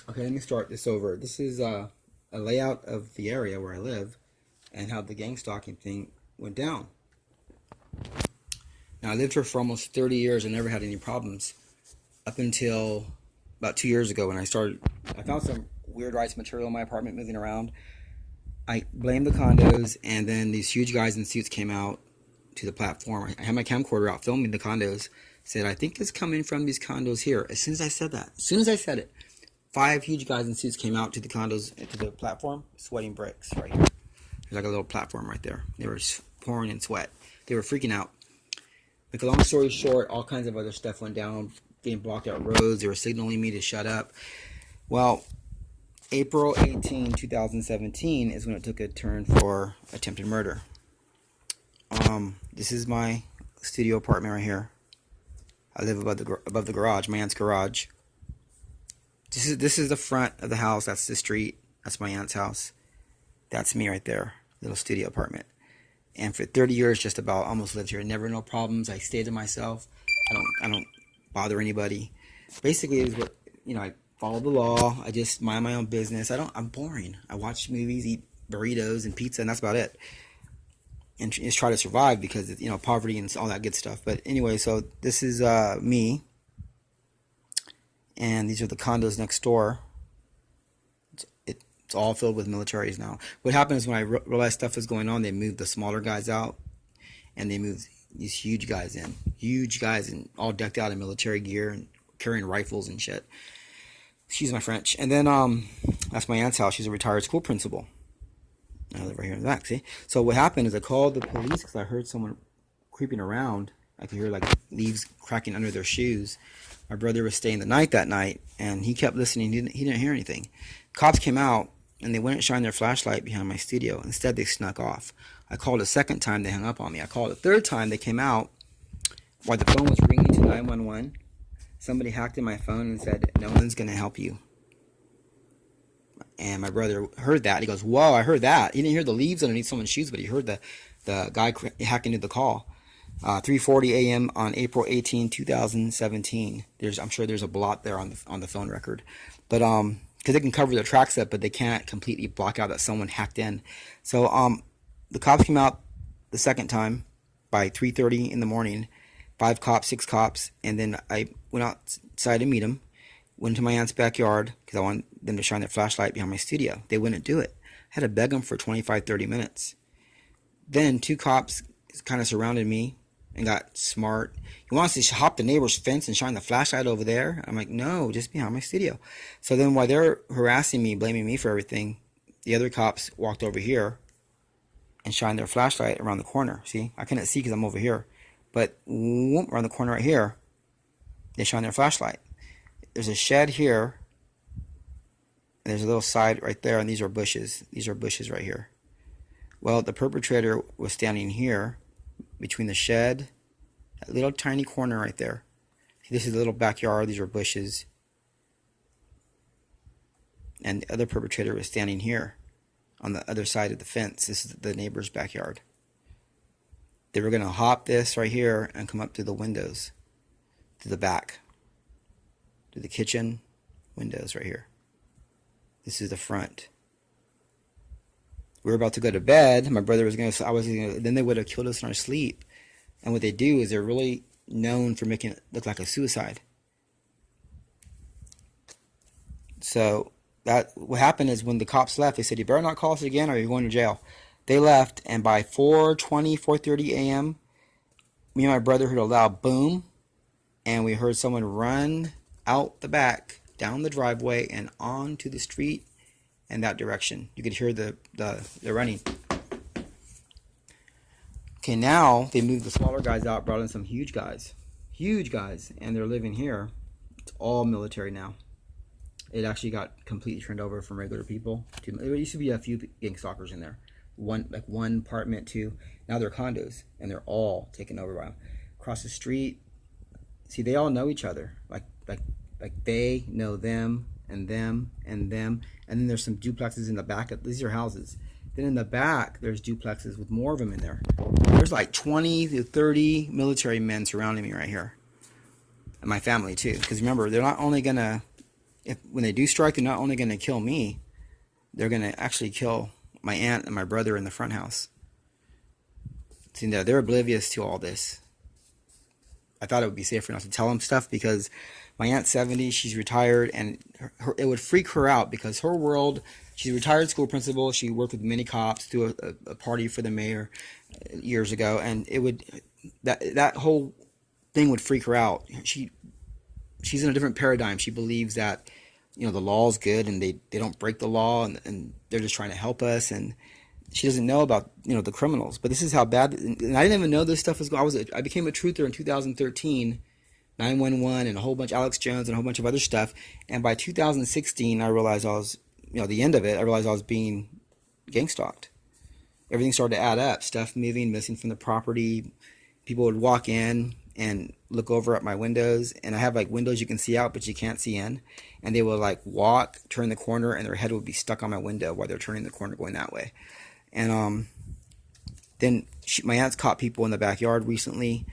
Okay, let me start this over. This is a layout of the area where I live and how the gang stalking thing went down. Now, I lived here for almost 30 years and never had any problems up until about 2 years ago when I found some weird rice material in my apartment moving around. I blamed the condos, and then these huge guys in suits came out to the platform. I had my camcorder out filming the condos. Said, I think it's coming from these condos here. As soon as I said that, as soon as I said it, five huge guys in suits came out to the condos, to the platform, sweating bricks right here. There's like a little platform right there. They were pouring in sweat. They were freaking out. Make a long story short, all kinds of other stuff went down, being blocked out roads. They were signaling me to shut up. Well, April 18, 2017 is when it took a turn for attempted murder. This is my studio apartment right here. I live above the garage, my aunt's garage. This is the front of the house. That's the street. That's my aunt's house. That's me right there, little studio apartment. And for 30 years, just about, almost lived here. Never no problems. I stay to myself. I don't bother anybody. Basically, it was what, I follow the law. I just mind my own business. I'm boring. I watch movies, eat burritos and pizza, and that's about it. And just try to survive because, poverty and all that good stuff. But anyway, so this is me. And these are the condos next door. It's all filled with militaries now. What happened is when I realized stuff was going on, they moved the smaller guys out. And they moved these huge guys in. Huge guys and all decked out in military gear and carrying rifles and shit. Excuse my French. And then that's my aunt's house. She's a retired school principal. I live right here in the back, see? So what happened is I called the police because I heard someone creeping around. I could hear like leaves cracking under their shoes. My brother was staying the night that night, and he kept listening. He didn't hear anything. Cops came out, and they wouldn't shine their flashlight behind my studio. Instead, they snuck off. I called a second time. They hung up on me. I called a third time. They came out while the phone was ringing to 911. Somebody hacked in my phone and said, no one's going to help you. And my brother heard that. He goes, whoa, I heard that. He didn't hear the leaves underneath someone's shoes, but he heard the guy hacking into the call. 3:40 a.m. on April 18, 2017. I'm sure there's a blot there on the phone record. But because they can cover their tracks up, but they can't completely block out that someone hacked in. So the cops came out the second time by 3:30 in the morning. 5 cops, 6 cops, and then I went outside to meet them. Went to my aunt's backyard because I wanted them to shine their flashlight behind my studio. They wouldn't do it. I had to beg them for 25, 30 minutes. Then 2 cops kind of surrounded me and got smart. He wants to hop the neighbor's fence and shine the flashlight over there. I'm like, no, just behind my studio. So then while they're harassing me, blaming me for everything, the other cops walked over here and shined their flashlight around the corner. See, I couldn't see because I'm over here. But whoop, around the corner right here, they shine their flashlight. There's a shed here. And there's a little side right there, and these are bushes. These are bushes right here. Well, the perpetrator was standing here between the shed, that little tiny corner right there. This is a little backyard. These are bushes. And the other perpetrator was standing here on the other side of the fence. This is the neighbor's backyard. They were going to hop this right here and come up to the windows, to the back, to the kitchen windows right here. This is the front. We were about to go to bed. My brother was going to, then they would have killed us in our sleep. And what they do is they're really known for making it look like a suicide. So what happened is when the cops left, they said, you better not call us again or you're going to jail. They left, and by 4:30 a.m., me and my brother heard a loud boom, and we heard someone run out the back, down the driveway, and onto the street in that direction. You could hear the running. Okay, now they moved the smaller guys out, brought in some huge guys, and they're living here. It's all military now. It actually got completely turned over from regular people. There used to be a few gang stalkers in there. One apartment, 2. Now they're condos, and they're all taken over by them. Across the street, see, they all know each other. Like they know them and them and them. And then there's some duplexes in the back. These are houses. Then in the back, there's duplexes with more of them in there. There's like 20 to 30 military men surrounding me right here. And my family, too. Because remember, they're not only going to when they do strike, they're not only going to kill me, they're going to actually kill my aunt and my brother in the front house. See, they're oblivious to all this. I thought it would be safer not to tell them stuff because my aunt's 70, she's retired, and it would freak her out because her world, she's a retired school principal, she worked with many cops, threw a party for the mayor years ago, and that whole thing would freak her out. She's in a different paradigm. She believes that, the law is good and they don't break the law, and they're just trying to help us, and she doesn't know about, the criminals. But this is how bad, and I didn't even know this stuff was going. I became a truther in 2013, 911 and a whole bunch, Alex Jones and a whole bunch of other stuff. And by 2016, I realized I was, the end of it, I realized I was being gang stalked. Everything started to add up. Stuff moving, missing from the property. People would walk in and look over at my windows, and I have like windows you can see out but you can't see in, and they would like walk, turn the corner, and their head would be stuck on my window while they're turning the corner going that way. And then my aunt's caught people in the backyard recently.